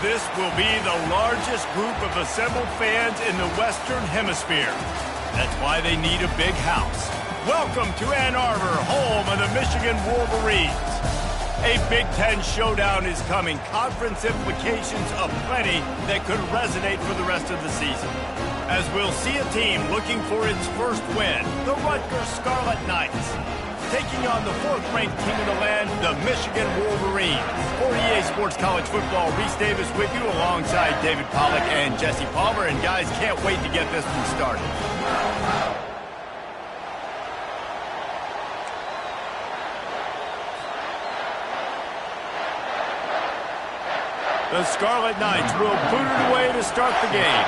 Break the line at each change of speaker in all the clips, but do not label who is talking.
This will be the largest group of assembled fans in the Western Hemisphere. That's why they need a big house. Welcome to Ann Arbor, home of the Michigan Wolverines. A Big Ten showdown is coming. Conference implications aplenty that could resonate for the rest of the season. As we'll see a team looking for its first win, the Rutgers Scarlet Knights, taking on the fourth-ranked team in the land, the Michigan Wolverines. For EA Sports College Football, Reese Davis with you alongside David Pollack and Jesse Palmer. And guys, can't wait to get this one started. The Scarlet Knights will boot it away to start the game.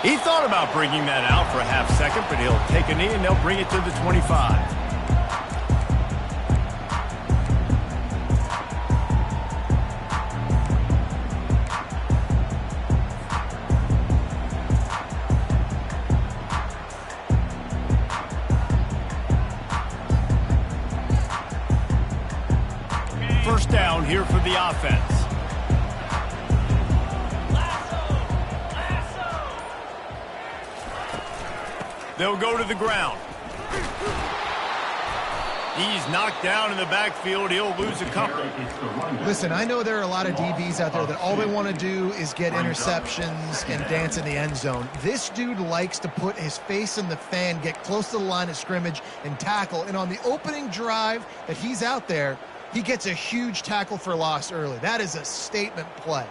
He thought about bringing that out for a half second, but he'll take a knee and they'll bring it to the 25. First down here for the offense. They'll go to the ground. He's knocked down in the backfield. He'll lose a couple.
Listen, I know there are a lot of DBs out there that all they want to do is get interceptions and dance in the end zone. This dude likes to put his face in the fan, get close to the line of scrimmage, and tackle. And on the opening drive that he's out there, he gets a huge tackle for loss early. That is a statement play.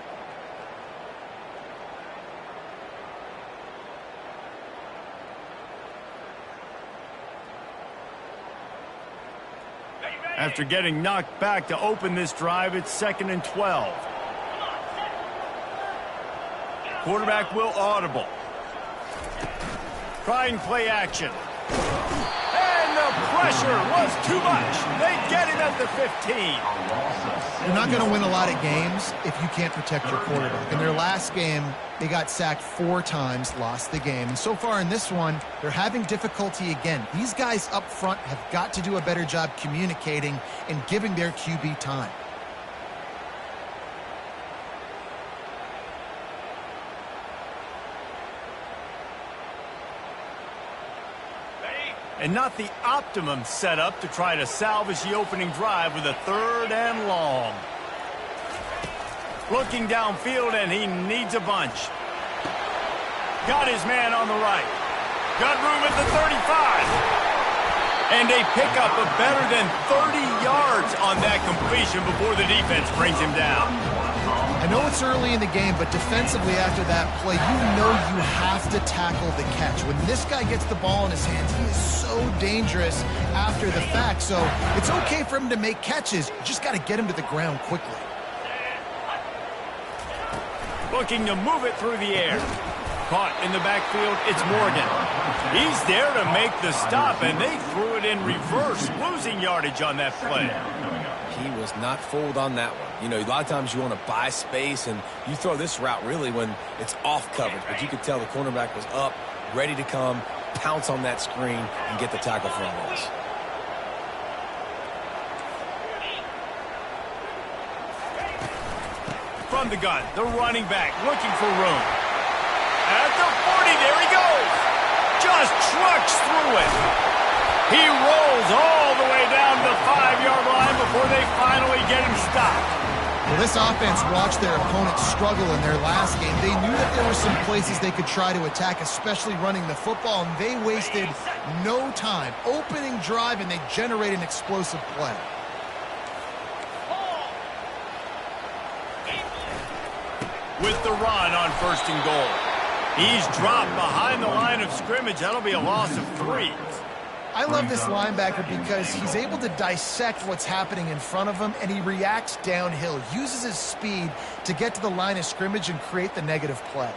After getting knocked back to open this drive, it's 2nd and 12. Quarterback will audible. Trying play action. And the pressure was too much. They get him at the 15.
You're not going to win a lot of games if you can't protect your quarterback. In their last game, they got sacked 4 times, lost the game. And so far in this one, they're having difficulty again. These guys up front have got to do a better job communicating and giving their QB time.
And not the optimum setup to try to salvage the opening drive with a 3rd and long. Looking downfield, and he needs a bunch. Got his man on the right. Got room at the 35. And a pickup of better than 30 yards on that completion before the defense brings him down.
I know it's early in the game, but defensively after that play, you know you have to tackle the catch. When this guy gets the ball in his hands, he is so dangerous after the fact. So it's okay for him to make catches. You just got to get him to the ground quickly.
Looking to move it through the air. Caught in the backfield, it's Morgan. He's there to make the stop, and they threw it in reverse, losing yardage on that play.
He was not fooled on that one. You know, a lot of times you want to buy space, and you throw this route really when it's off coverage. But you could tell the cornerback was up, ready to come, pounce on that screen, and get the tackle for a loss.
From the gun, the running back looking for room. At the 40, there he goes. Just trucks through it. He rolls all the way down the 5-yard line before they finally get him stopped.
Well, this offense watched their opponents struggle in their last game. They knew that there were some places they could try to attack, especially running the football, and they wasted no time. Opening drive, and they generate an explosive play.
With the run on 1st and goal. He's dropped behind the line of scrimmage. That'll be a loss of 3.
I love this linebacker because he's able to dissect what's happening in front of him, and he reacts downhill, uses his speed to get to the line of scrimmage and create the negative play.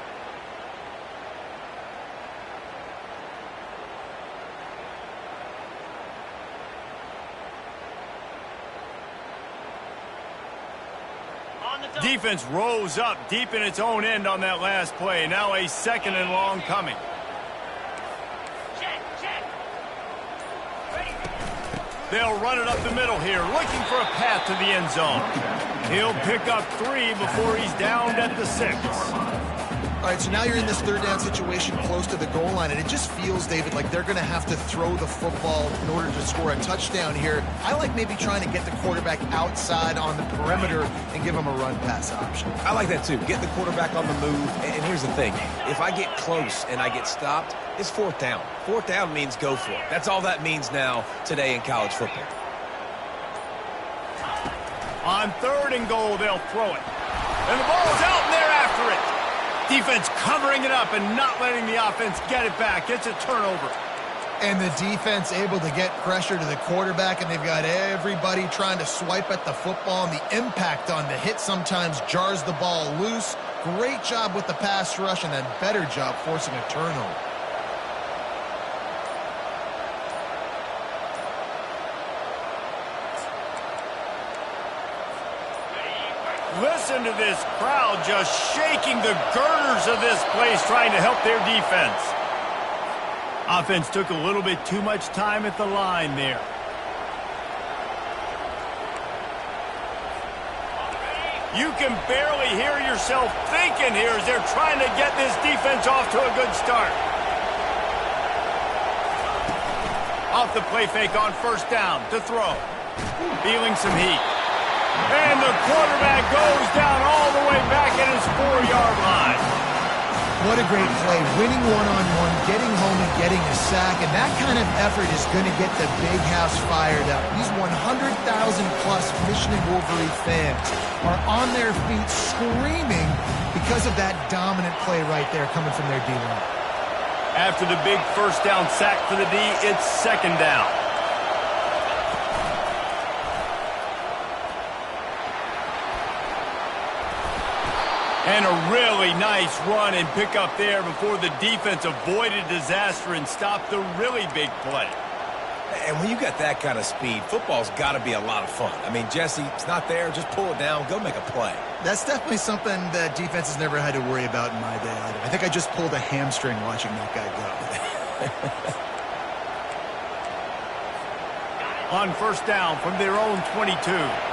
Defense rose up deep in its own end on that last play. Now a 2nd and long coming. They'll run it up the middle here, looking for a path to the end zone. He'll pick up 3 before he's downed at the 6.
All right, so now you're in this 3rd down situation close to the goal line, and it just feels, David, like they're going to have to throw the football in order to score a touchdown here. I like maybe trying to get the quarterback outside on the perimeter and give him a run-pass option.
I like that, too. Get the quarterback on the move. And here's the thing. If I get close and I get stopped, it's 4th down. 4th down means go for it. That's all that means now today in college football.
On 3rd and goal, they'll throw it. And the ball's out, and they're after it. Defense covering it up and not letting the offense get it back. It's a turnover.
And the defense able to get pressure to the quarterback, and they've got everybody trying to swipe at the football, and the impact on the hit sometimes jars the ball loose. Great job with the pass rush, and then better job forcing a turnover.
Listen to this crowd just shaking the girders of this place trying to help their defense. Offense took a little bit too much time at the line there. You can barely hear yourself thinking here as they're trying to get this defense off to a good start. Off the play fake on 1st down to throw. Feeling some heat. And the quarterback goes down all the way back at his 4-yard line.
What a great play. Winning one-on-one, getting home and getting a sack, and that kind of effort is going to get the big house fired up. These 100,000-plus Michigan Wolverine fans are on their feet screaming because of that dominant play right there coming from their D-line.
After the big 1st down sack for the D, it's 2nd down. And a really nice run and pick up there before the defense avoided disaster and stopped the really big play.
And when you got that kind of speed, football's got to be a lot of fun. I mean, Jesse, it's not there. Just pull it down. Go make a play.
That's definitely something that defense has never had to worry about in my day either. I think I just pulled a hamstring watching that guy
go. On 1st down from their own 22.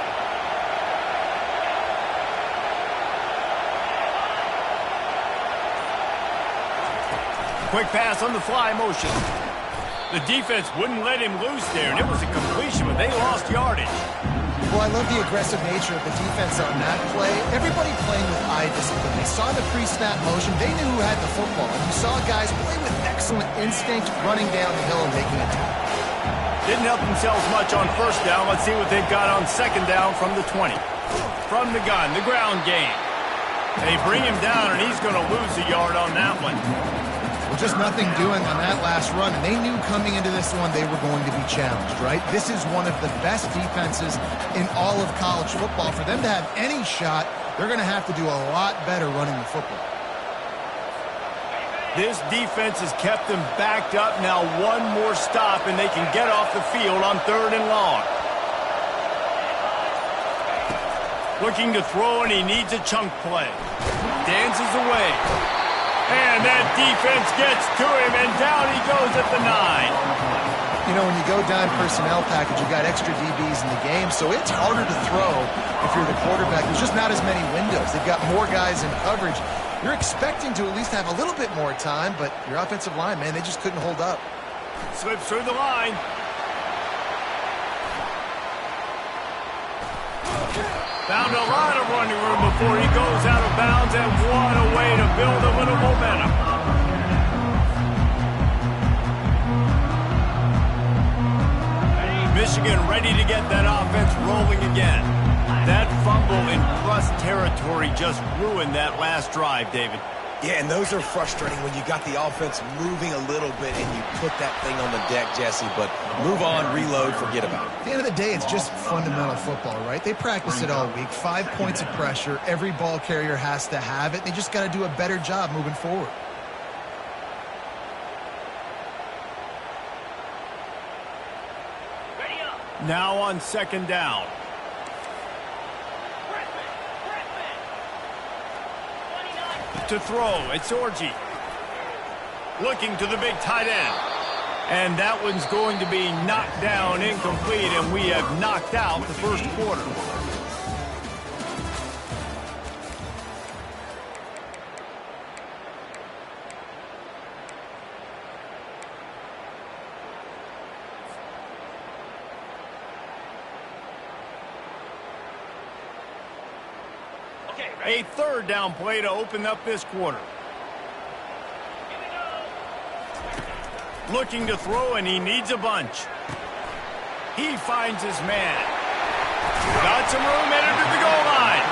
Quick pass on the fly motion. The defense wouldn't let him loose there, and it was a completion, but they lost yardage.
Well, I love the aggressive nature of the defense on that play. Everybody playing with eye discipline. They saw the pre-snap motion. They knew who had the football. And you saw guys play with excellent instinct, running down the hill and making a tackle.
Didn't help themselves much on 1st down. Let's see what they've got on 2nd down from the 20. From the gun, the ground game. They bring him down, and he's going to lose a yard on that one.
Well, just nothing doing on that last run, and they knew coming into this one they were going to be challenged, right? This is one of the best defenses in all of college football. For them to have any shot, they're going to have to do a lot better running the football.
This defense has kept them backed up. Now one more stop, and they can get off the field on 3rd and long. Looking to throw, and he needs a chunk play. Dances away. And that defense gets to him, and down he goes at the 9.
You know, when you go dime personnel package, you got extra DBs in the game, so it's harder to throw if you're the quarterback. There's just not as many windows. They've got more guys in coverage. You're expecting to at least have a little bit more time, but your offensive line, man, they just couldn't hold up.
Slips through the line. Found a lot of running room before he goes out of bounds, and what a way to build a little momentum. Michigan ready to get that offense rolling again. That fumble in plus territory just ruined that last drive, David.
Yeah, and those are frustrating when you got the offense moving a little bit and you put that thing on the deck, Jesse, but move on, reload, forget about it.
At the end of the day, it's just fundamental football, right? They practice it all week. 5 points of pressure. Every ball carrier has to have it. They just got to do a better job moving forward.
Now on 2nd down. to throw. It's Orji. Looking to the big tight end. And that one's going to be knocked down, incomplete, and we have knocked out the first quarter. A third down play to open up this quarter. Looking to throw, and he needs a bunch. He finds his man. Got some room headed to the goal line.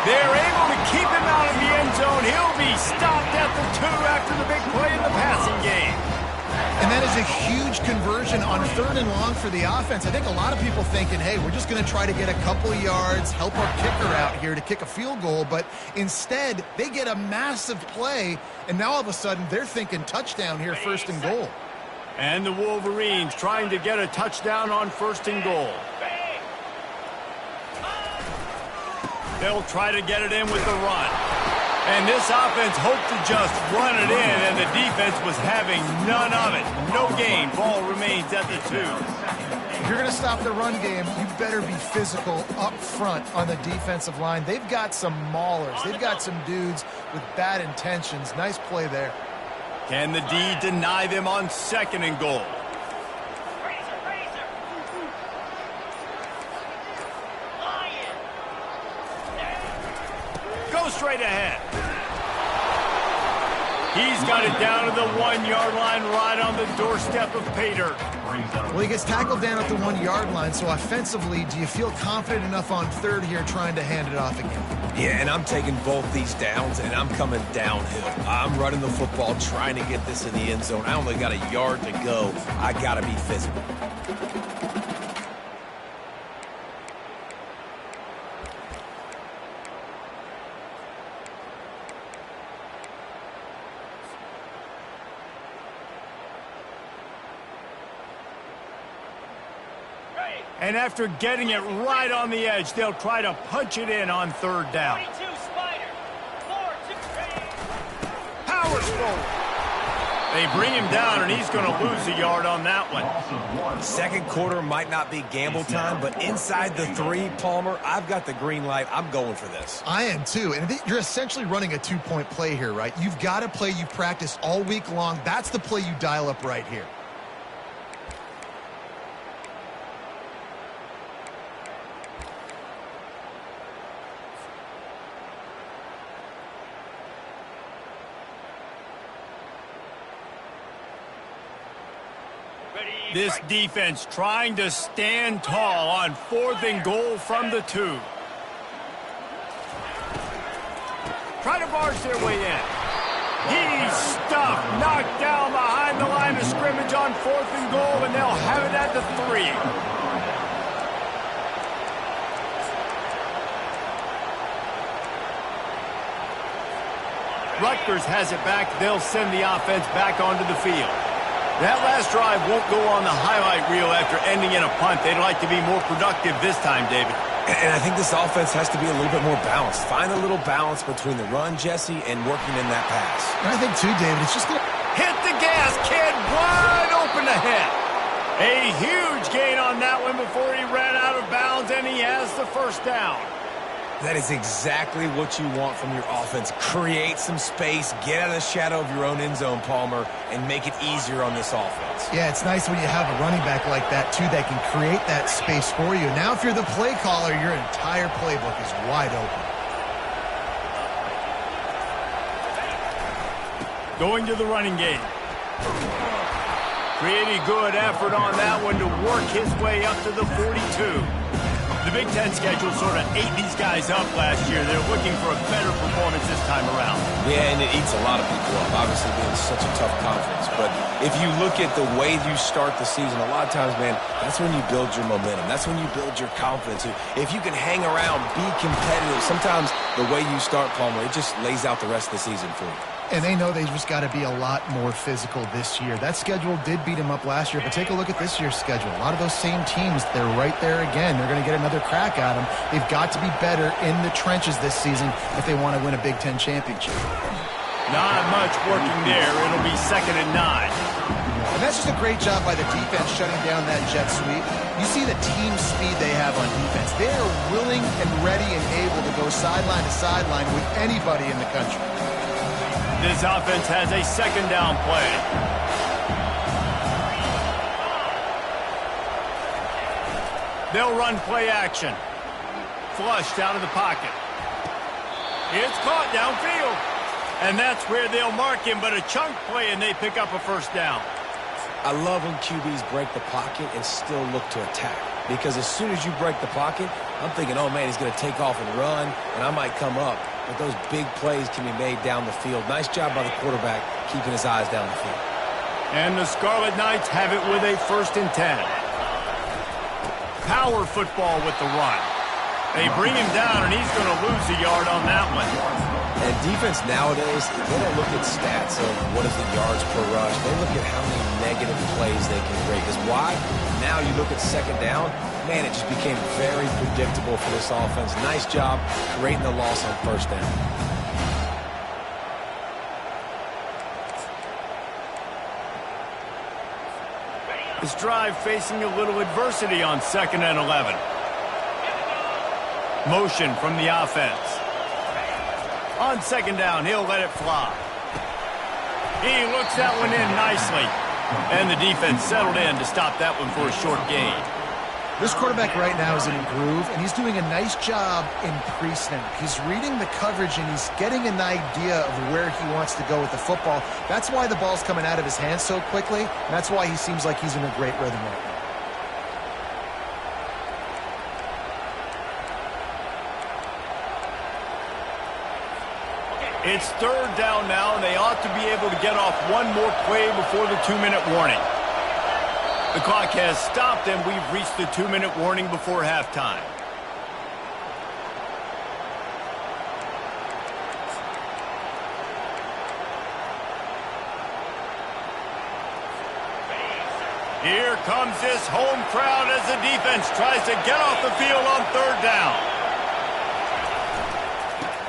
They're able to keep him out of the end zone. He'll be stopped at the 2 after the big play in the passing game.
And that is a huge conversion on 3rd and long for the offense. I think a lot of people thinking, hey, we're just going to try to get a couple yards, help our kicker out here to kick a field goal. But instead, they get a massive play, and now all of a sudden they're thinking touchdown here, 1st and goal.
And the Wolverines trying to get a touchdown on 1st and goal. They'll try to get it in with the run. And this offense hoped to just run it in, and the defense was having none of it. No gain. Ball remains at the 2.
If you're going to stop the run game, you better be physical up front on the defensive line. They've got some maulers. They've got some dudes with bad intentions. Nice play there.
Can the D deny them on 2nd and goal? Go straight ahead. He's got it down to the 1-yard line, right on the doorstep of pay dirt.
Well, he gets tackled down at the 1-yard line, so offensively, do you feel confident enough on 3rd here trying to hand it off again?
Yeah, and I'm taking both these downs, and I'm coming downhill. I'm running the football, trying to get this in the end zone. I only got a yard to go. I got to be physical.
And after getting it right on the edge, they'll try to punch it in on 3rd down. Powers forward. They bring him down, and he's going to lose a yard on that one.
2nd quarter might not be gamble time, but inside the 3, Palmer, I've got the green light. I'm going for this.
I am too, and you're essentially running a 2-point play here, right? You've got to play you've practiced all week long. That's the play you dial up right here.
This defense trying to stand tall on 4th and goal from the 2. Try to barge their way in. He's stuffed, knocked down behind the line of scrimmage on 4th and goal, and they'll have it at the 3. Rutgers has it back. They'll send the offense back onto the field. That last drive won't go on the highlight reel after ending in a punt. They'd like to be more productive this time, David.
And I think this offense has to be a little bit more balanced. Find a little balance between the run, Jesse, and working in that pass.
And I think, too, David, it's just going to...
Hit the gas, kid. Wide open ahead. A huge gain on that one before he ran out of bounds, and he has the 1st down.
That is exactly what you want from your offense. Create some space, get out of the shadow of your own end zone, Palmer, and make it easier on this offense.
Yeah, it's nice when you have a running back like that, too, that can create that space for you. Now, if you're the play caller, your entire playbook is wide open.
Going to the running game. Pretty good effort on that one to work his way up to the 42. The Big Ten schedule sort of ate these guys up last year. They're looking for a better performance this time around.
Yeah, and it eats a lot of people up, obviously being such a tough conference. But if you look at the way you start the season, a lot of times, man, that's when you build your momentum. That's when you build your confidence. If you can hang around, be competitive, sometimes the way you start, Palmer, it just lays out the rest of the season for you.
And they know they just got to be a lot more physical this year. That schedule did beat them up last year, but take a look at this year's schedule. A lot of those same teams, they're right there again. They're going to get another crack at them. They've got to be better in the trenches this season if they want to win a Big Ten championship.
Not much working there. It'll be 2nd and 9.
And that's just a great job by the defense shutting down that jet sweep. You see the team speed they have on defense. They are willing and ready and able to go sideline to sideline with anybody in the country.
This offense has a 2nd down play. They'll run play action. Flushed out of the pocket. It's caught downfield. And that's where they'll mark him, but a chunk play, and they pick up a 1st down.
I love when QBs break the pocket and still look to attack. Because as soon as you break the pocket, I'm thinking, oh, man, he's going to take off and run, and I might come up. But those big plays can be made down the field. Nice job by the quarterback keeping his eyes down the field.
And the Scarlet Knights have it with a 1st and 10. Power football with the run. They bring him down, and he's going to lose a yard on that one.
And defense nowadays, they don't look at stats of what is the yards per rush. They look at how many negative plays they can create. Because why? Now you look at 2nd down, man, it just became very predictable for this offense. Nice job creating the loss on 1st down.
This drive facing a little adversity on 2nd and 11. Motion from the offense. On 2nd down, he'll let it fly. He looks that one in nicely. And the defense settled in to stop that one for a short gain.
This quarterback right now is in a groove, and he's doing a nice job in pre-snap. He's reading the coverage, and he's getting an idea of where he wants to go with the football. That's why the ball's coming out of his hands so quickly, and that's why he seems like he's in a great rhythm right now.
It's 3rd down now, and they ought to be able to get off one more play before the 2-minute warning. The clock has stopped, and we've reached the 2-minute warning before halftime. Here comes this home crowd as the defense tries to get off the field on 3rd down.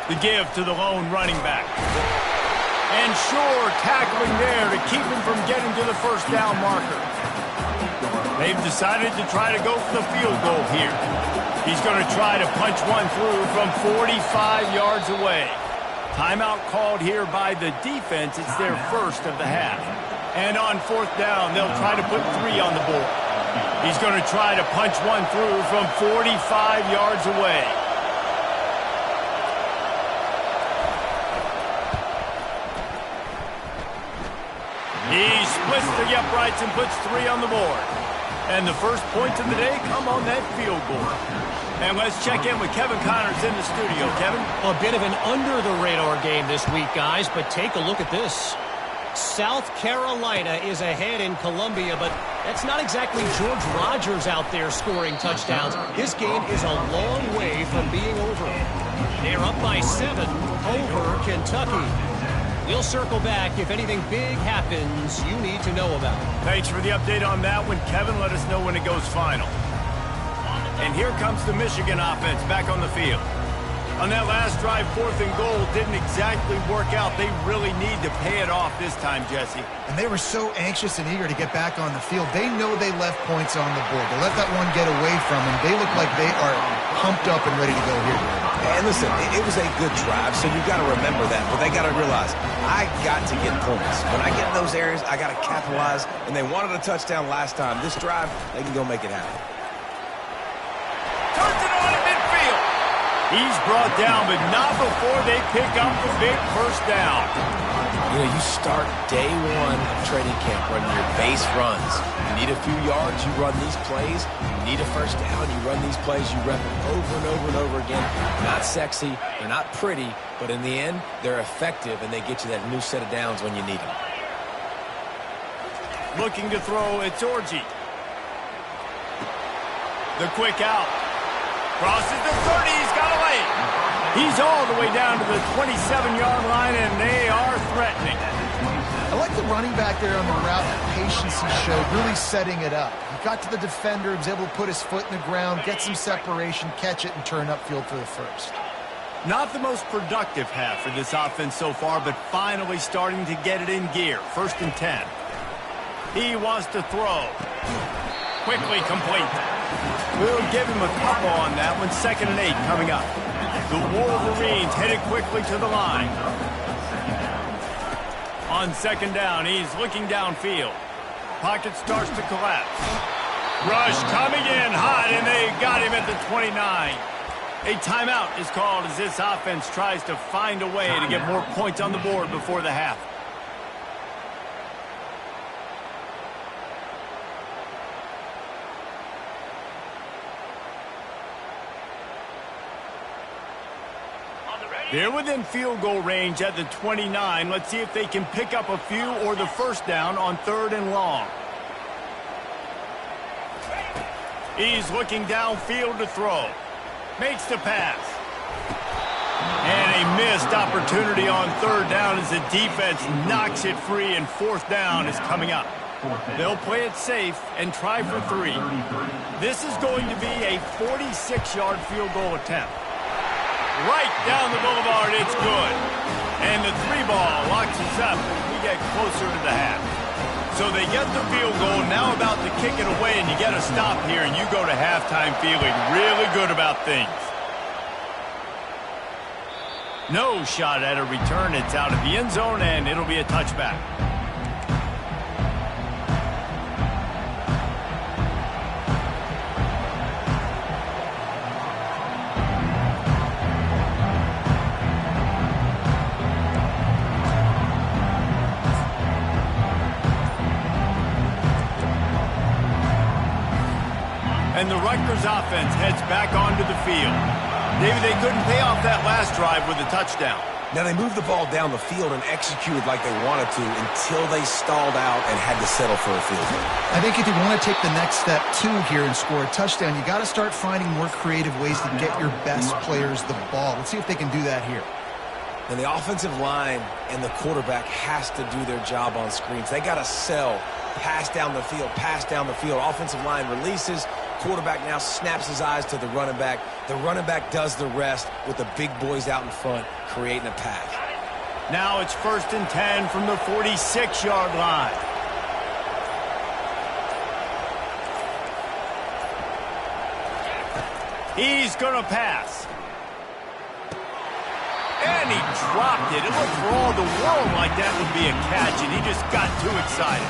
The give to the lone running back. And sure, tackling there to keep him from getting to the 1st down marker. They've decided to try to go for the field goal here. He's going to try to punch one through from 45 yards away. Timeout called here by the defense. It's their 1st of the half. And on 4th down, they'll try to put 3 on the board. He's going to try to punch one through from 45 yards away. He splits the uprights and puts 3 on the board. And the first points of the day come on that field goal. And let's check in with Kevin Connors in the studio. Kevin?
A bit of an under-the-radar game this week, guys, but take a look at this. South Carolina is ahead in Columbia, but that's not exactly George Rogers out there scoring touchdowns. This game is a long way from being over. They're up by 7 over Kentucky. We'll circle back if anything big happens you need to know about.
Thanks for the update on that one, Kevin. Let us know when it goes final. And here comes the Michigan offense back on the field. On that last drive, 4th and goal didn't exactly work out. They really need to pay it off this time, Jesse.
And they were so anxious and eager to get back on the field. They know they left points on the board. They let that one get away from them. They look like they are pumped up and ready to go here.
And listen, it was a good drive, so you've got to remember that. But they got to realize, I got to get points. When I get in those areas, I got to capitalize. And they wanted a touchdown last time. This drive, they can go make it happen.
Turns it on in midfield. He's brought down, but not before they pick up the big 1st down.
You know, you start day 1 of training camp running your base runs. You need a few yards, you run these plays. You need a 1st down, you run these plays. You rep them over and over and over again. Not sexy, they're not pretty, but in the end, they're effective, and they get you that new set of downs when you need them.
Looking to throw, it's Orji. The quick out. Crosses the 30, he's got a lane. He's all the way down to the 27-yard line, and they are threatening.
I like the running back there on the route, the patience he showed, really setting it up. He got to the defender, he was able to put his foot in the ground, get some separation, catch it, and turn upfield for the 1st.
Not the most productive half for this offense so far, but finally starting to get it in gear. 1st and 10. He wants to throw. Quickly complete. We'll give him a couple on that one. 2nd and 8 coming up. The Wolverines headed quickly to the line. On 2nd down, he's looking downfield. Pocket starts to collapse. Rush coming in hot, and they got him at the 29. A timeout is called as this offense tries to find a way to get more points on the board before the half. They're within field goal range at the 29. Let's see if they can pick up a few or the 1st down on 3rd and long. He's looking downfield to throw. Makes the pass. And a missed opportunity on 3rd down as the defense knocks it free, and 4th down is coming up. They'll play it safe and try for 3. This is going to be a 46-yard field goal attempt. Right down the boulevard, it's good. And the 3 ball locks us up as we get closer to the half. So they get the field goal, now about to kick it away, and you get a stop here, and you go to halftime feeling really good about things. No shot at a return. It's out of the end zone, and it'll be a touchback. And the Rutgers offense heads back onto the field. David, they couldn't pay off that last drive with a touchdown.
Now, they moved the ball down the field and executed like they wanted to until they stalled out and had to settle for a field goal.
I think if you want to take the next step, too, here and score a touchdown, you got to start finding more creative ways to get your best players the ball. Let's see if they can do that here.
And the offensive line and the quarterback has to do their job on screens. They got to sell. Pass down the field, pass down the field. Offensive line releases. Quarterback now snaps his eyes to the running back. The running back does the rest with the big boys out in front creating a pass.
Now it's 1st and 10 from the 46-yard line. He's going to pass. And he dropped it. It looked for all the world like that would be a catch, and he just got too excited.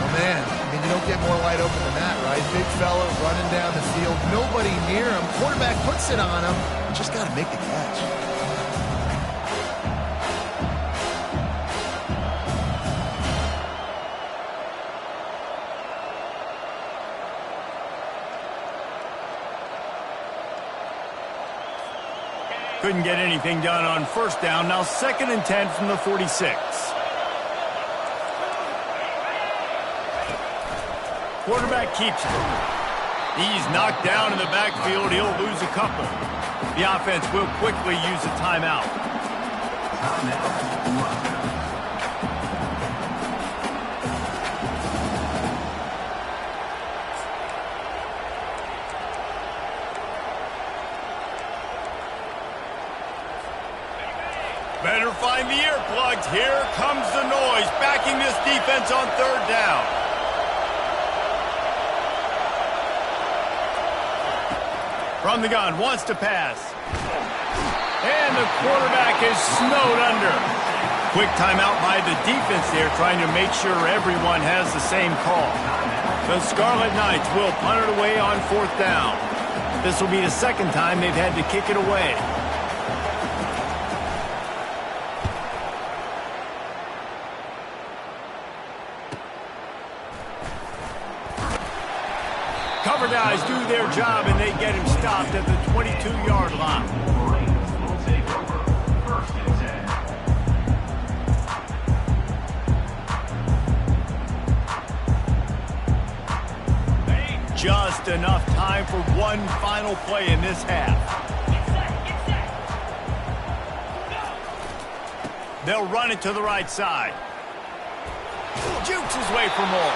Oh, man, I mean, you don't get more wide open than that, right? Big fella running down the field, nobody near him. Quarterback puts it on him. Just got to make the catch.
Couldn't get anything done on 1st down. Now 2nd and 10 from the 46. Quarterback keeps it. He's knocked down in the backfield. He'll lose a couple. The offense will quickly use a timeout. Better find the earplugs. Here comes the noise, backing this defense on 3rd down. From the gun, wants to pass. And the quarterback is snowed under. Quick timeout by the defense there, trying to make sure everyone has the same call. The Scarlet Knights will punt it away on 4th down. This will be the 2nd time they've had to kick it away. Cover guys do their job, and they get him stopped at the 22-yard line. Just enough time for one final play in this half. They'll run it to the right side. Jukes his way for more.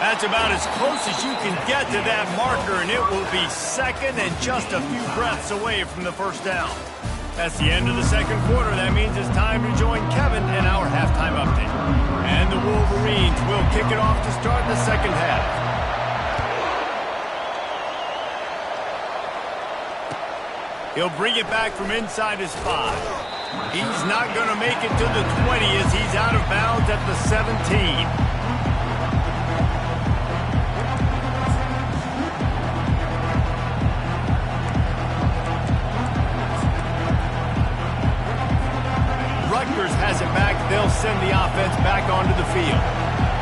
That's about as close as you can get to that marker, and it will be 2nd and just a few breaths away from the 1st down. That's the end of the second quarter. That means it's time to join Kevin in our halftime update. And the Wolverines will kick it off to start the second half. He'll bring it back from inside his 5. He's not going to make it to the 20 as he's out of bounds at the 17. Rutgers has it back. They'll send the offense back onto the field.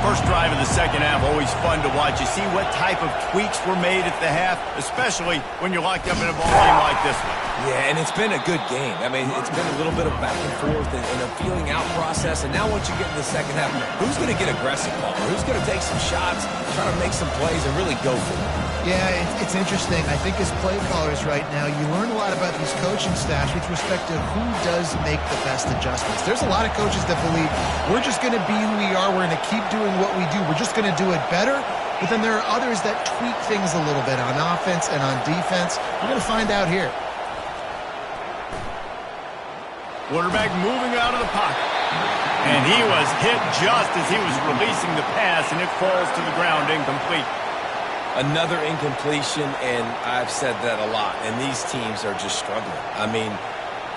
First drive of the second half, always fun to watch. You see what type of tweaks were made at the half, especially when you're locked up in a ball game like this one.
Yeah, and it's been a good game. I mean, it's been a little bit of back and forth and a feeling out process. And now once you get in the second half, who's going to get aggressive, Paul? Who's going to take some shots, try to make some plays, and really go for it?
Yeah, it's interesting. I think as play callers right now, you learn a lot about these coaching staffs with respect to who does make the best adjustments. There's a lot of coaches that believe we're just going to be who we are. We're going to keep doing what we do. We're just going to do it better. But then there are others that tweak things a little bit on offense and on defense. We're going to find out here.
Quarterback moving out of the pocket. And he was hit just as he was releasing the pass, and it falls to the ground incomplete.
Another incompletion, and I've said that a lot, and these teams are just struggling. I mean,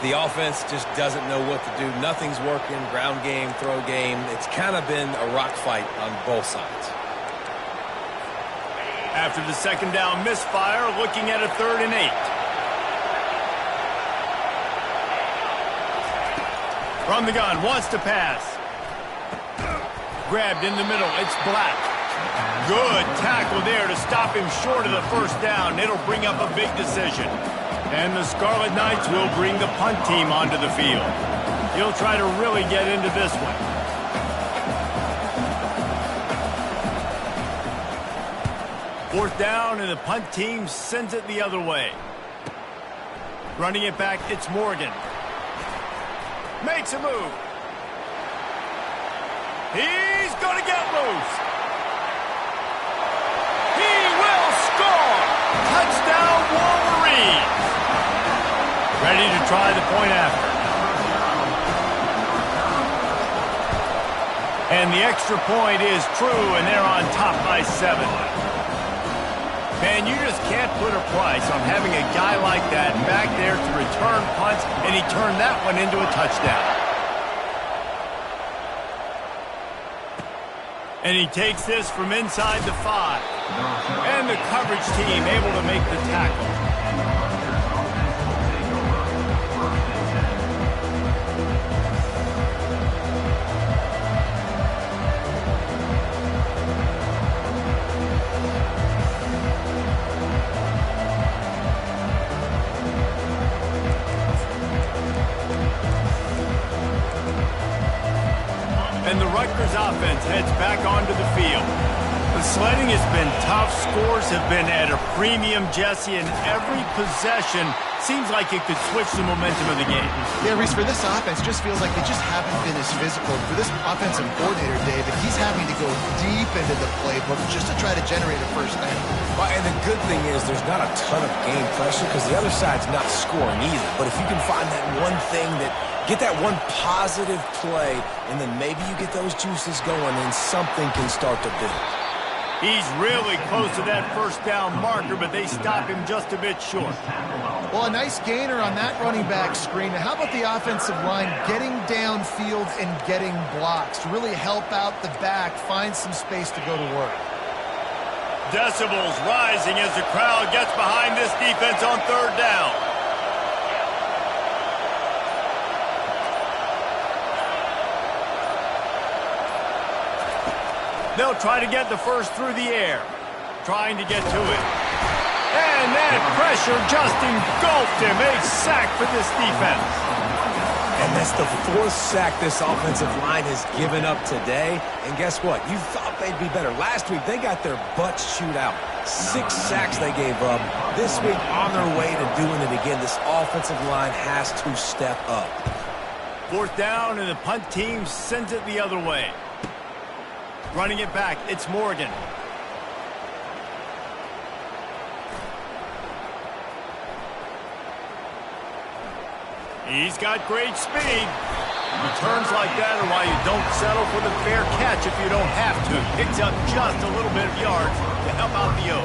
the offense just doesn't know what to do. Nothing's working, ground game, throw game. It's kind of been a rock fight on both sides.
After the second down misfire, looking at a 3rd and 8. From the gun, wants to pass. Grabbed in the middle, it's Black. Good tackle there to stop him short of the first down. It'll bring up a big decision. And the Scarlet Knights will bring the punt team onto the field. He'll try to really get into this one. Fourth down, and the punt team sends it the other way. Running it back, it's Morgan. Makes a move. He's going to get loose. He will score. Touchdown, Wolverines. Ready to try the point after. And the extra point is true, and they're on top by 7. Man, you just can't put a price on having a guy like that back there to return punts, and he turned that one into a touchdown. And he takes this from inside the 5. And the coverage team able to make the tackle. And the Rutgers offense heads back onto the field. The sledding has been tough. Scores have been at a premium, Jesse, and every possession seems like it could switch the momentum of the game.
Yeah, Reese, for this offense, just feels like they just haven't been as physical. For this offensive coordinator, David, he's having to go deep into the playbook just to try to generate a first down.
Well, and the good thing is there's not a ton of game pressure because the other side's not scoring either. But if you can find that one thing that get that one positive play, and then maybe you get those juices going, and something can start to build.
He's really close to that first down marker, but they stop him just a bit short.
Well, a nice gainer on that running back screen. Now, how about the offensive line getting downfield and getting blocks to really help out the back, find some space to go to work?
Decibels rising as the crowd gets behind this defense on 3rd down. They'll try to get the first through the air. Trying to get to it. And that pressure just engulfed him. A sack for this defense.
And that's the 4th sack this offensive line has given up today. And guess what? You thought they'd be better. Last week, they got their butts chewed out. 6 sacks they gave up. This week, on their way to doing it again. This offensive line has to step up.
4th down, and the punt team sends it the other way. Running it back, it's Morgan. He's got great speed. Returns like that are why you don't settle for the fair catch if you don't have to. Picks up just a little bit of yards to help out the O.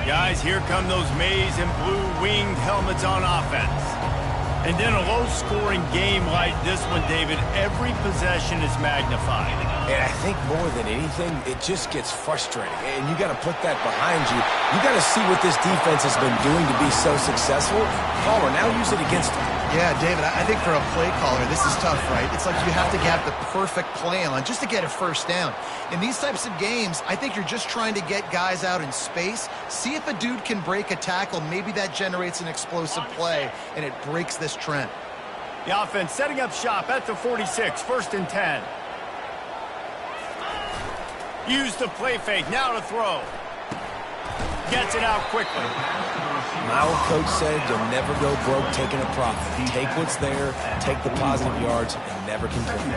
Guys, here come those maize and blue winged helmets on offense. And in a low-scoring game like this one, David, every possession is magnified.
And I think more than anything, it just gets frustrating. And you got to put that behind you. You got to see what this defense has been doing to be so successful. Caller, now use it against them.
Yeah, David, I think for a play caller, this is tough, right? It's like you have to have the perfect play on just to get a first down. In these types of games, I think you're just trying to get guys out in space, see if a dude can break a tackle. Maybe that generates an explosive play, and it breaks this trend.
The offense setting up shop at the 46, 1st and 10. Use the play fake, now to throw. Gets it out quickly.
My old coach said you'll never go broke taking a profit. Take what's there, take the positive yards, and never complain.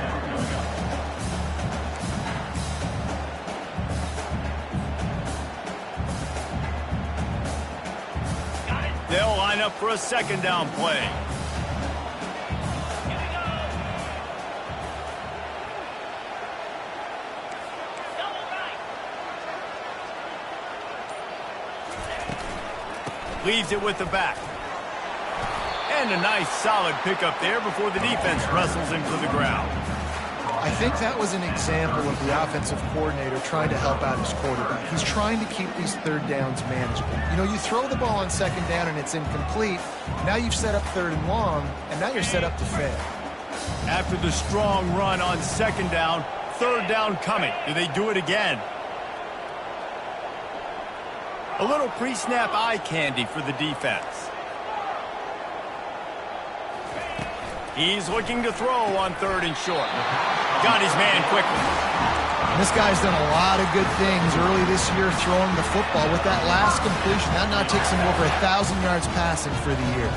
They'll line up for a 2nd down play. Leaves it with the back. And a nice solid pickup there before the defense wrestles him to the ground.
I think that was an example of the offensive coordinator trying to help out his quarterback. He's trying to keep these 3rd downs manageable. You know, you throw the ball on 2nd down and it's incomplete. Now you've set up 3rd and long, and now you're set up to fail.
After the strong run on 2nd down, 3rd down coming. Do they do it again? A little pre-snap eye candy for the defense. He's looking to throw on 3rd and short. Got his man quickly.
This guy's done a lot of good things early this year throwing the football. With that last completion, that now takes him over 1,000 yards passing for the year.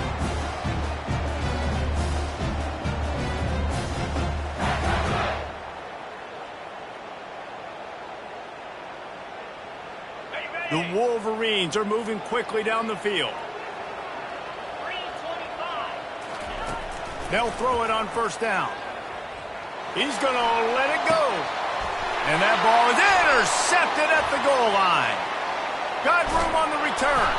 The Wolverines are moving quickly down the field. They'll throw it on 1st down. He's going to let it go. And that ball is intercepted at the goal line. Got room on the return.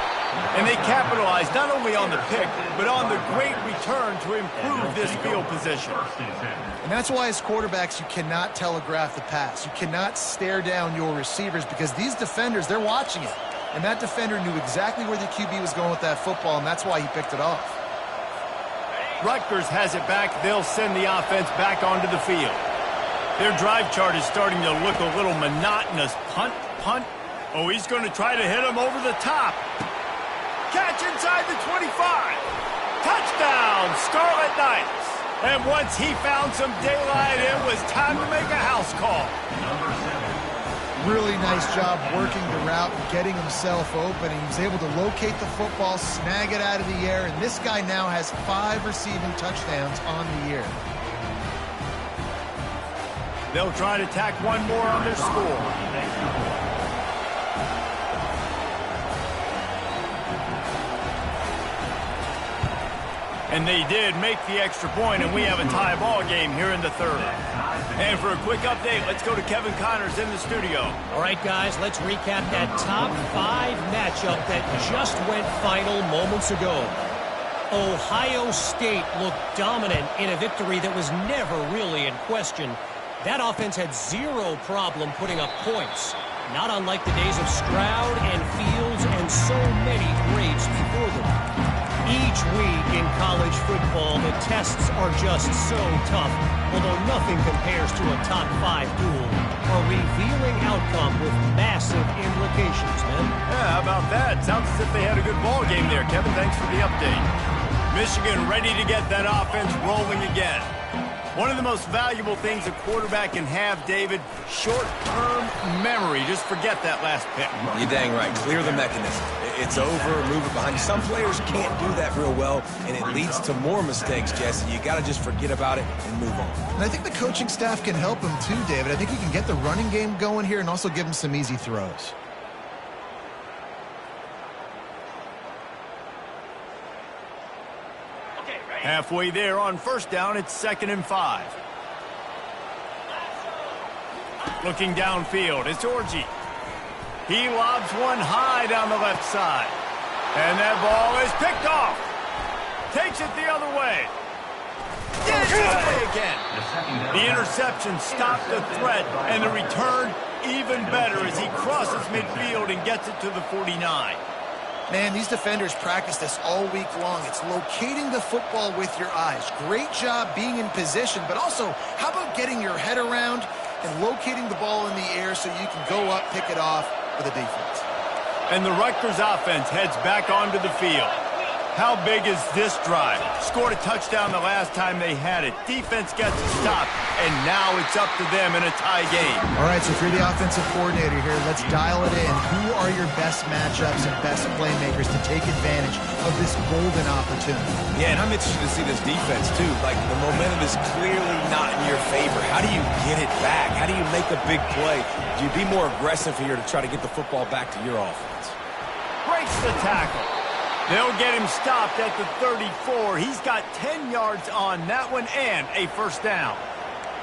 And they capitalized not only on the pick, but on the great return to improve this field position.
And that's why as quarterbacks, you cannot telegraph the pass. You cannot stare down your receivers because these defenders, they're watching it. And that defender knew exactly where the QB was going with that football, and that's why he picked it off.
Rutgers has it back. They'll send the offense back onto the field. Their drive chart is starting to look a little monotonous. Punt, punt. Oh, he's going to try to hit him over the top. Catch inside the 25. Touchdown, Scarlet Knights. And once he found some daylight, it was time to make a house call.
Really nice job working the route and getting himself open. He was able to locate the football, snag it out of the air, and this guy now has 5 receiving touchdowns on the year.
They'll try to tack one more on their score. And they did make the extra point, and we have a tie ball game here in the 3rd. And for a quick update, let's go to Kevin Connors in the studio.
All right, guys, let's recap that top 5 matchup that just went final moments ago. Ohio State looked dominant in a victory that was never really in question. That offense had 0 problem putting up points, not unlike the days of Stroud and Fields and so many greats before them. Each week in college football, the tests are just so tough, although nothing compares to a top 5 duel. A revealing outcome with massive implications, man.
Yeah, how about that? Sounds as if they had a good ball game there, Kevin. Thanks for the update. Michigan ready to get that offense rolling again. One of the most valuable things a quarterback can have, David, short-term memory. Just forget that last pick.
You're dang right. Clear the mechanism. It's over, move it behind you. Some players can't do that real well, and it leads to more mistakes, Jesse. You got to just forget about it and move on.
And I think the coaching staff can help him too, David. I think he can get the running game going here and also give him some easy throws.
Halfway there on first down, it's 2nd and 5. Looking downfield, it's Orji. He lobs one high down the left side. And that ball is picked off. Takes it the other way. Gets away again. The interception stopped the threat, and the return even better as he crosses midfield and gets it to the 49.
Man, these defenders practice this all week long. It's locating the football with your eyes. Great job being in position, but also, how about getting your head around and locating the ball in the air so you can go up, pick it off for the defense.
And the Rutgers offense heads back onto the field. How big is this drive? Scored a touchdown the last time they had it. Defense gets a stop, and now it's up to them in a tie game.
All right, so if you're the offensive coordinator here, let's dial it in. Who are your best matchups and best playmakers to take advantage of this golden opportunity?
Yeah, and I'm interested to see this defense, too. Like, the momentum is clearly not in your favor. How do you get it back? How do you make a big play? Do you be more aggressive here to try to get the football back to your offense?
Breaks the tackle. They'll get him stopped at the 34. He's got 10 yards on that one and a first down.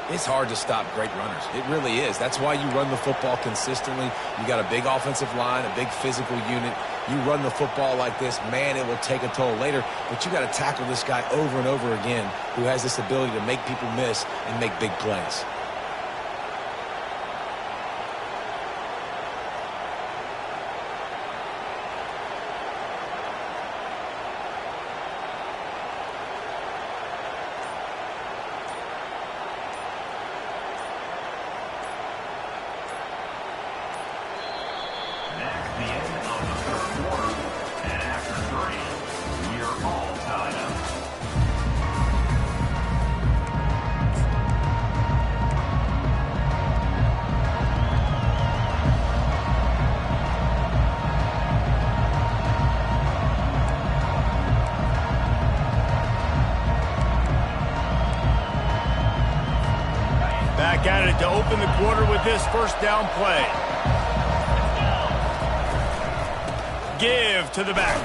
It's hard to stop great runners. It really is. That's why you run the football consistently. You got a big offensive line, a big physical unit. You run the football like this, man, it will take a toll later. But you got to tackle this guy over and over again who has this ability to make people miss and make big plays.
Back at it to open the quarter with this first down play. Give to the back.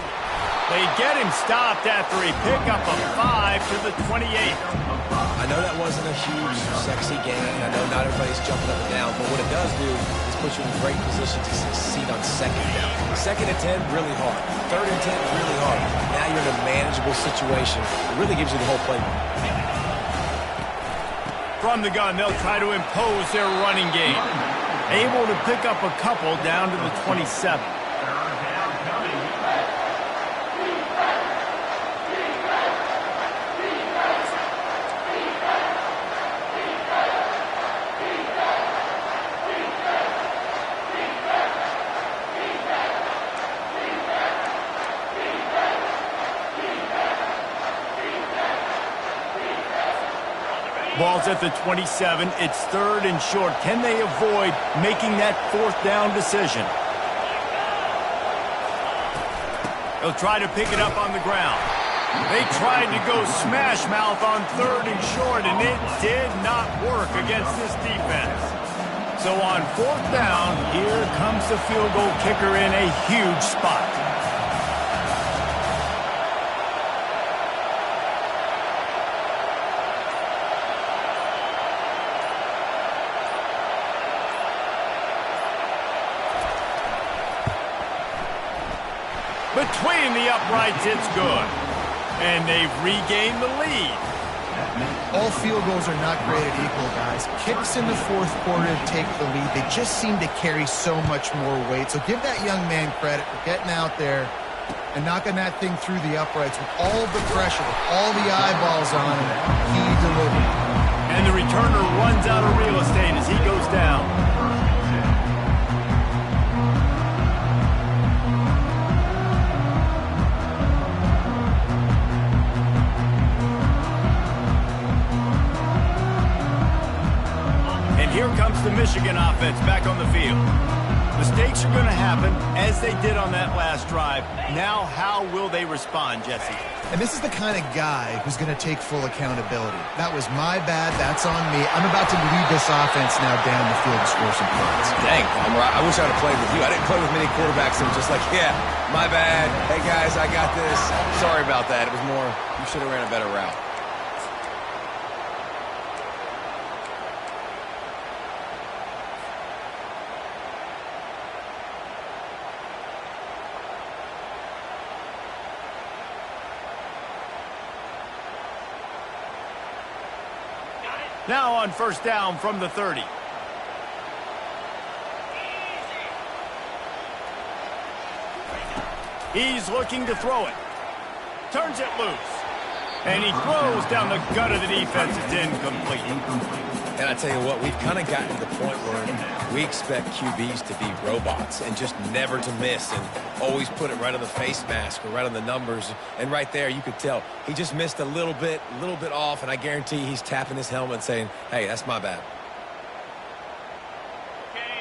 They get him stopped after he picked up a 5 to the 28.
I know that wasn't a huge, sexy gain. I know not everybody's jumping up and down, but what it does do is put you in a great position to succeed on 2nd down. 2nd and 10, really hard. 3rd and 10, really hard. Now you're in a manageable situation. It really gives you the whole playbook.
From the gun, they'll try to impose their running game. Able to pick up a couple down to the 27. Ball's at the 27. It's 3rd and short. Can they avoid making that 4th down decision? They'll try to pick it up on the ground. They tried to go smash mouth on 3rd and short, and it did not work against this defense. So on 4th down, here comes the field goal kicker in a huge spot. Between the uprights, it's good. And they've regained the lead.
All field goals are not created equal, guys. Kicks in the 4th quarter take the lead. They just seem to carry so much more weight. So give that young man credit for getting out there and knocking that thing through the uprights with all the pressure, with all the eyeballs on him. He delivered.
And the returner runs out of real estate as he goes down. Here comes the Michigan offense back on the field. Mistakes are going to happen, as they did on that last drive. Now, how will they respond, Jesse?
And this is the kind of guy who's going to take full accountability. That was my bad. That's on me. I'm about to lead this offense now down the field to score some points.
Dang, Palmer, I wish I'd have played with you. I didn't play with many quarterbacks that were just like, yeah, my bad. Hey, guys, I got this. Sorry about that. It was more, you should have ran a better route.
Now on first down from the 30. He's looking to throw it. Turns it loose. And he throws down the gut of the defense. It's incomplete.
And I tell you what, we've kind of gotten to the point where we expect QBs to be robots and just never to miss and always put it right on the face mask or right on the numbers. And right there, you could tell he just missed a little bit off, and I guarantee he's tapping his helmet saying, hey, that's my bad.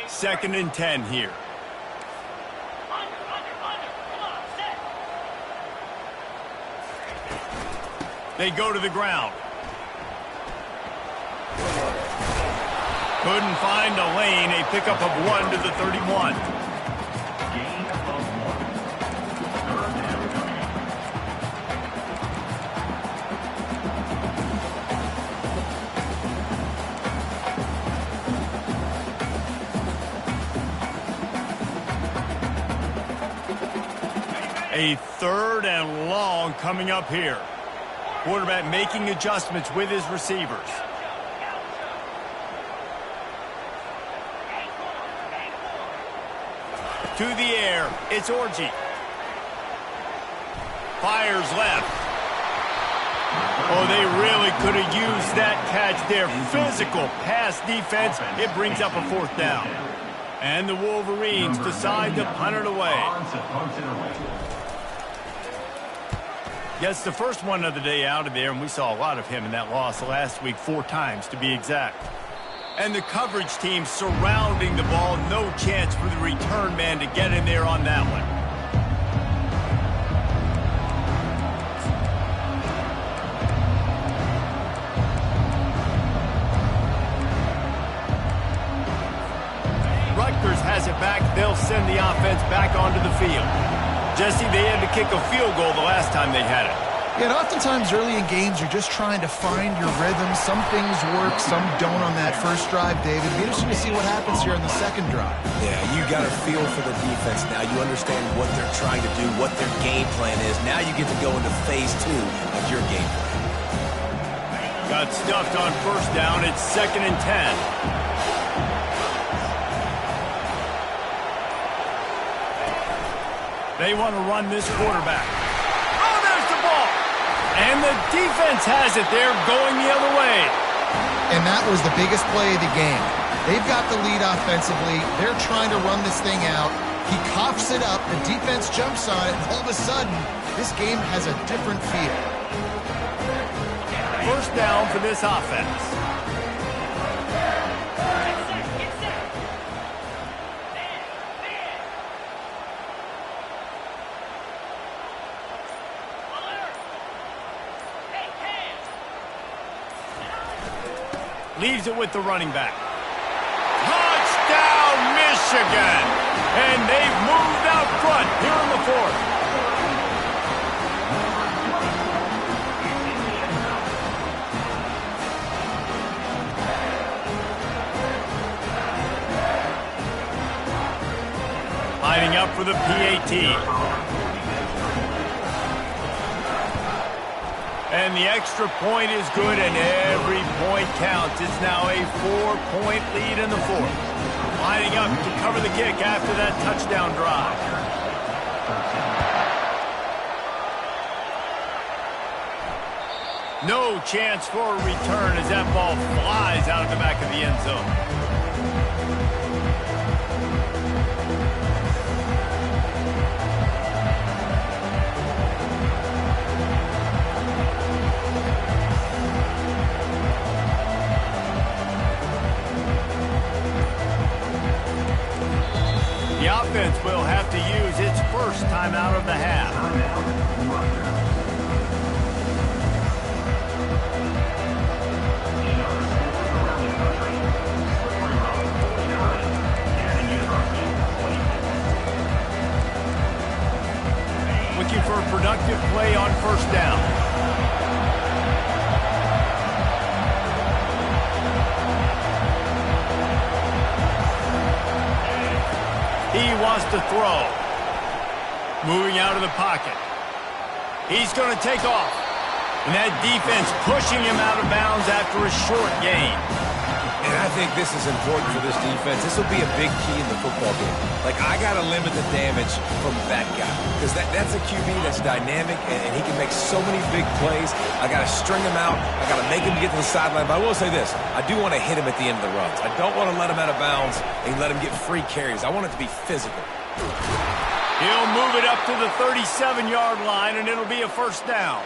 2nd and 10 here. They go to the ground. Couldn't find a lane. A pickup of 1 to the 31. A 3rd and long coming up here. Quarterback making adjustments with his receivers. To the air, it's Orji. Fires left. Oh, they really could have used that catch there. Physical pass defense. It brings up a 4th down. And the Wolverines decide to punt it away. Gets the first one of the day out of there, and we saw a lot of him in that loss last week, 4 times to be exact. And the coverage team surrounding the ball. No chance for the return man to get in there on that one. Rutgers has it back. They'll send the offense back onto the field. Jesse, they had to kick a field goal the last time they had it.
Yeah, and oftentimes early in games, you're just trying to find your rhythm. Some things work, some don't on that first drive, David. It'll be interesting to see what happens here on the second drive.
Yeah, you got a feel for the defense now. You understand what they're trying to do, what their game plan is. Now you get to go into phase 2 of your game plan.
Got stuffed on first down. It's 2nd and 10. They want to run this quarterback. Oh, there's the ball. And the defense has it. They're going the other way.
And that was the biggest play of the game. They've got the lead offensively. They're trying to run this thing out. He coughs it up. The defense jumps on it. And all of a sudden, this game has a different feel.
First down for this offense. Leaves it with the running back. Touchdown, Michigan! And they've moved out front here in the 4th. Lining up for the PAT. And the extra point is good, and every point counts. It's now a 4-point lead in the 4th. Lining up to cover the kick after that touchdown drive. No chance for a return as that ball flies out of the back of the end zone. The offense will have to use its first timeout of the half. Looking for a productive play on first down. He wants to throw. Moving out of the pocket. He's going to take off. And that defense pushing him out of bounds after a short gain.
And I think this is important for this defense. This will be a big key in the football game. Like, I got to limit the damage from that guy. Because that's a QB that's dynamic, and he can make so many big plays. I got to string him out. I got to make him get to the sideline. But I will say this. I do want to hit him at the end of the runs. I don't want to let him out of bounds and let him get free carries. I want it to be physical.
He'll move it up to the 37-yard line, and it'll be a first down.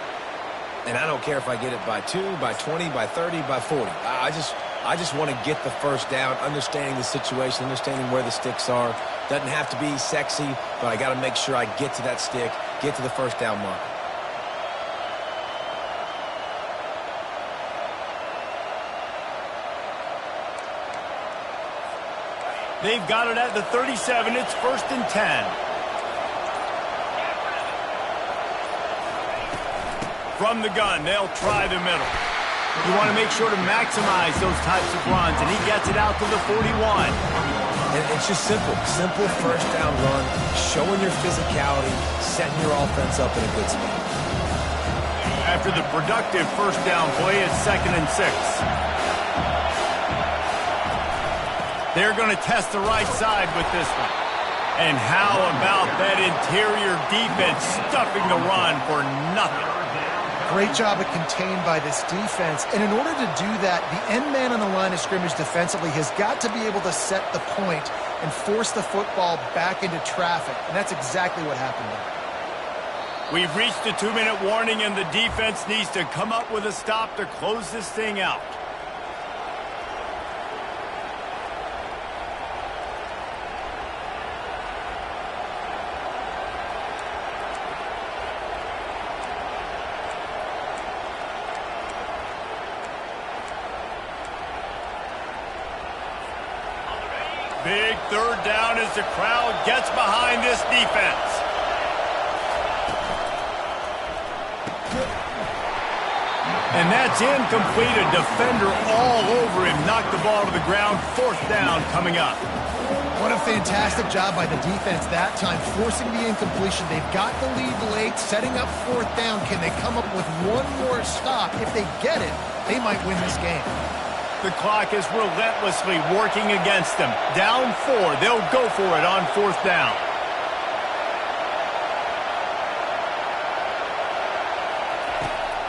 And I don't care if I get it by 2, by 20, by 30, by 40. I just want to get the first down, understanding the situation, understanding where the sticks are. Doesn't have to be sexy, but I got to make sure I get to that stick, get to the first down mark.
They've got it at the 37. It's 1st and 10. From the gun, they'll try the middle. You want to make sure to maximize those types of runs, and he gets it out to the 41.
And it's just simple. Simple first down run, showing your physicality, setting your offense up in a good spot.
After the productive first down play, it's 2nd and 6. They're going to test the right side with this one. And how about that interior defense stuffing the run for nothing?
Great job of contained by this defense. And in order to do that, the end man on the line of scrimmage defensively has got to be able to set the point and force the football back into traffic. And that's exactly what happened there.
We've reached a 2-minute warning, and the defense needs to come up with a stop to close this thing out. Big third down as the crowd gets behind this defense. And that's incomplete. A defender all over him. Knocked the ball to the ground. 4th down coming up.
What a fantastic job by the defense that time, forcing the incompletion. They've got the lead late, setting up 4th down. Can they come up with one more stop? If they get it, they might win this game.
The clock is relentlessly working against them. Down 4. They'll go for it on 4th down.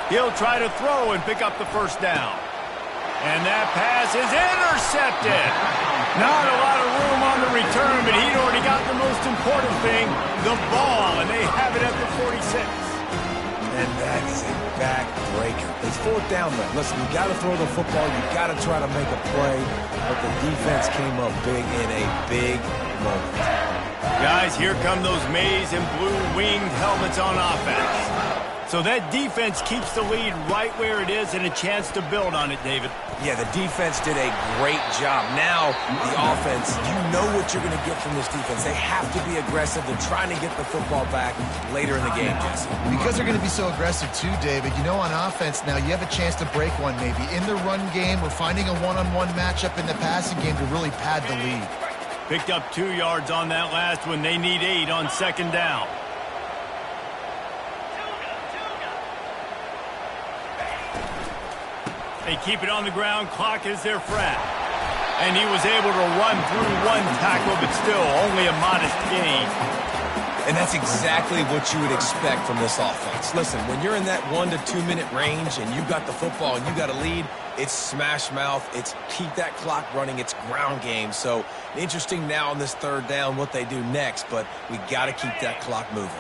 He'll try to throw and pick up the first down. And that pass is intercepted. Not a lot of room on the return, but he'd already got the most important thing, the ball, and they have it at the 46.
And that is a backbreaker. It's 4th down, though. Listen, you got to throw the football. You got to try to make a play. But the defense came up big in a big moment.
Guys, here come those maize and blue winged helmets on offense. So that defense keeps the lead right where it is and a chance to build on it, David.
Yeah, the defense did a great job. Now, the offense, you know what you're going to get from this defense. They have to be aggressive. They're trying to get the football back later in the game, Jesse.
Because they're going to be so aggressive too, David. You know, on offense now, you have a chance to break one maybe in the run game or finding a one-on-one matchup in the passing game to really pad the lead.
Picked up 2 yards on that last one. They need 8 on 2nd down. They keep it on the ground. Clock is their friend. And he was able to run through 1 tackle, but still only a modest gain.
And that's exactly what you would expect from this offense. Listen, when you're in that 1 to 2 minute range and you got the football and you got a lead, it's smash mouth. It's keep that clock running. It's ground game. So interesting now on this 3rd down what they do next, but we got to keep that clock moving.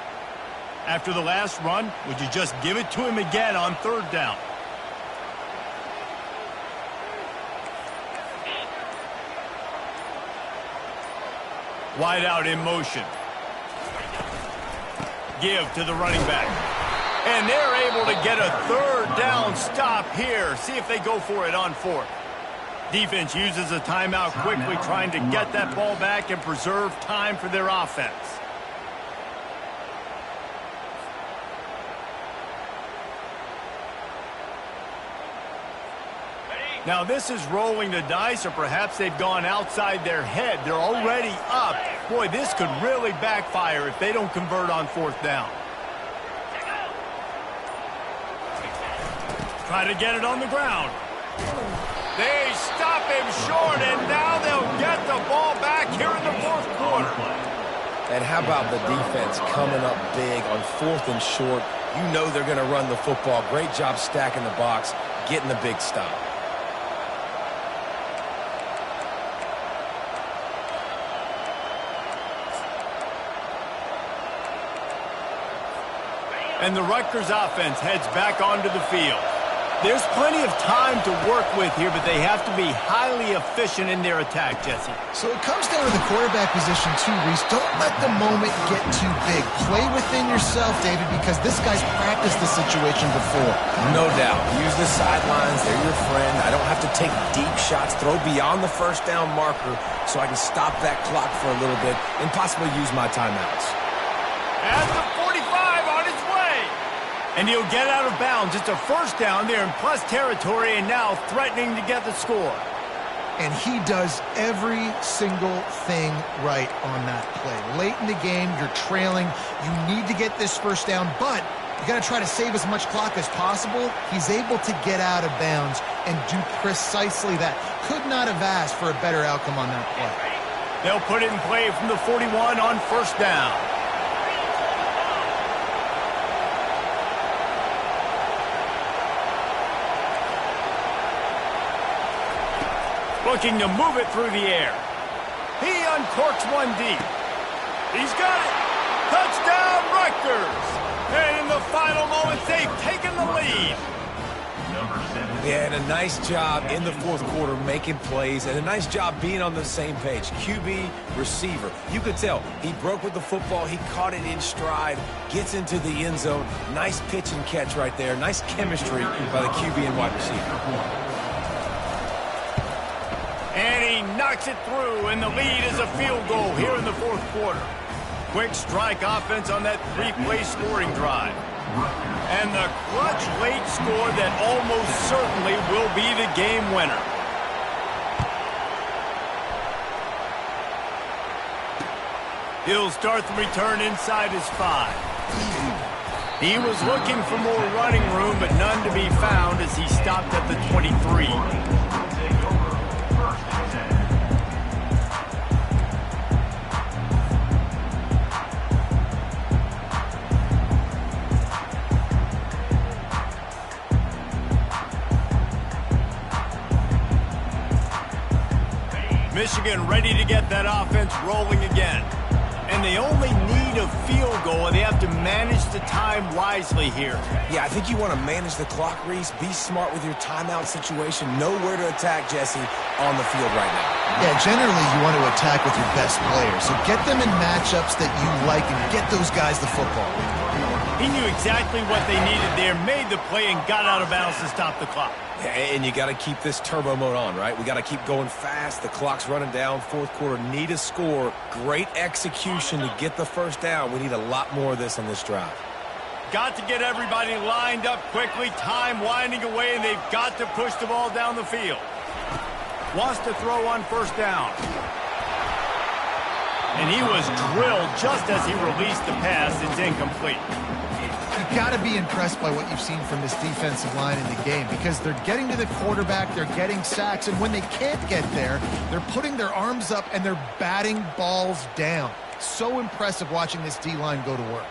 After the last run, would you just give it to him again on 3rd down? Wide out in motion. Give to the running back. And they're able to get a third down stop here. See if they go for it on fourth. Defense uses a timeout quickly, trying to get that ball back and preserve time for their offense. Now this is rolling the dice, or perhaps they've gone outside their head. They're already up. Boy, this could really backfire if they don't convert on fourth down. Try to get it on the ground. They stop him short, and now they'll get the ball back here in the fourth quarter.
And how about the defense coming up big on fourth and short? You know they're going to run the football. Great job stacking the box, getting the big stop.
And the Rutgers offense heads back onto the field. There's plenty of time to work with here, but they have to be highly efficient in their attack, Jesse.
So it comes down to the quarterback position too, Reese. Don't let the moment get too big. Play within yourself, David, because this guy's practiced the situation before.
No doubt. Use the sidelines. They're your friend. I don't have to take deep shots, throw beyond the first down marker so I can stop that clock for a little bit and possibly use my timeouts.
At the 45 on its way. And he'll get out of bounds. It's a first down. They're in plus territory and now threatening to get the score.
And he does every single thing right on that play. Late in the game, you're trailing. You need to get this first down, but you got to try to save as much clock as possible. He's able to get out of bounds and do precisely that. Could not have asked for a better outcome on that play.
They'll put it in play from the 41 on first down. Looking to move it through the air. He uncorks one deep. He's got it. Touchdown, Rutgers. And in the final moments, they've taken the lead.
Yeah, and a nice job in the fourth quarter making plays, and a nice job being on the same page. QB, receiver. You could tell he broke with the football. He caught it in stride, gets into the end zone. Nice pitch and catch right there. Nice chemistry by the QB and wide receiver.
And he knocks it through, and the lead is a field goal here in the fourth quarter. Quick strike offense on that three-play scoring drive. And the clutch late score that almost certainly will be the game winner. He'll start the return inside his 5. He was looking for more running room, but none to be found as he stopped at the 23. Michigan ready to get that offense rolling again. And they only need a field goal, and they have to manage the time wisely here.
Yeah, I think you want to manage the clock, Reese. Be smart with your timeout situation. Know where to attack, Jesse, on the field right now.
Yeah, generally you want to attack with your best players. So get them in matchups that you like and get those guys the football.
He knew exactly what they needed there, made the play, and got out of bounds to stop the clock.
Yeah, and you got to keep this turbo mode on, right? We got to keep going fast. The clock's running down. Fourth quarter, need a score. Great execution to get the first down. We need a lot more of this on this drive.
Got to get everybody lined up quickly. Time winding away, and they've got to push the ball down the field. Wants to throw on first down. And he was drilled just as he released the pass. It's incomplete.
You've got to be impressed by what you've seen from this defensive line in the game because they're getting to the quarterback, they're getting sacks, and when they can't get there, they're putting their arms up and they're batting balls down. So impressive watching this D-line go to work.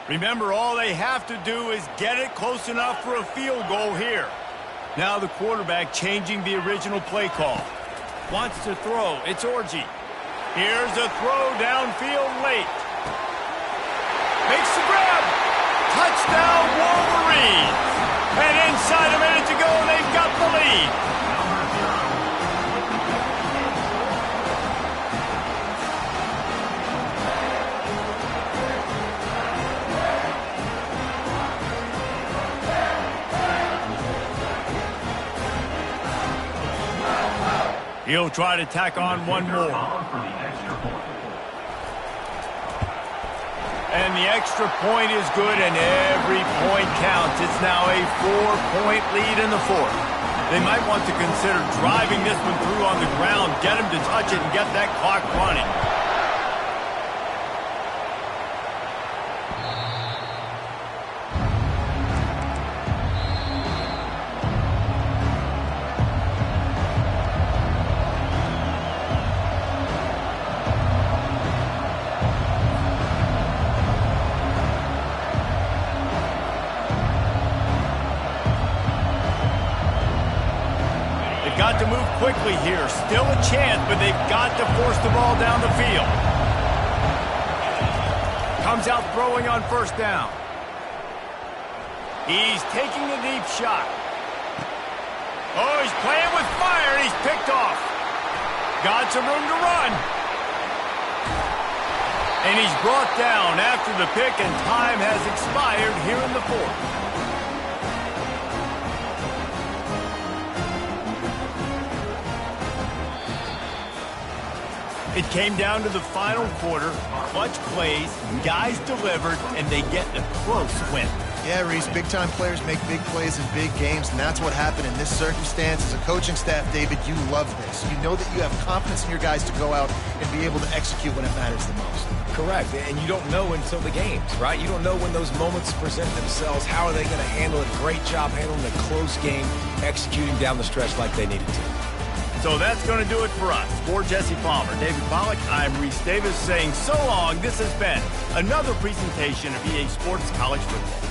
Remember, all they have to do is get it close enough for a field goal here. Now the quarterback changing the original play call. Wants to throw. It's Orji. Here's a throw downfield late. Makes the grab. Touchdown, Wolverines. And inside a minute to go the lead. He'll try to tack on one more. And the extra point is good, and every point counts. It's now a 4-point lead in the fourth. They might want to consider driving this one through on the ground, get him to touch it, and get that clock running. Got to move quickly here. Still a chance, but they've got to force the ball down the field. Comes out throwing on first down. He's taking a deep shot. Oh, he's playing with fire, and he's picked off. Got some room to run. And he's brought down after the pick, and time has expired here in the fourth. It came down to the final quarter. Clutch plays, guys delivered, and they get a close win.
Yeah, Reese, big-time players make big plays in big games, and that's what happened in this circumstance. As a coaching staff, David, you love this. You know that you have confidence in your guys to go out and be able to execute when it matters the most.
Correct, and you don't know until the games, right? You don't know when those moments present themselves. How are they going to handle it? Great job handling a close game, executing down the stretch like they needed to.
So that's going to do it for us. For Jesse Palmer, David Pollack, I'm Reese Davis saying so long. This has been another presentation of EA Sports College Football.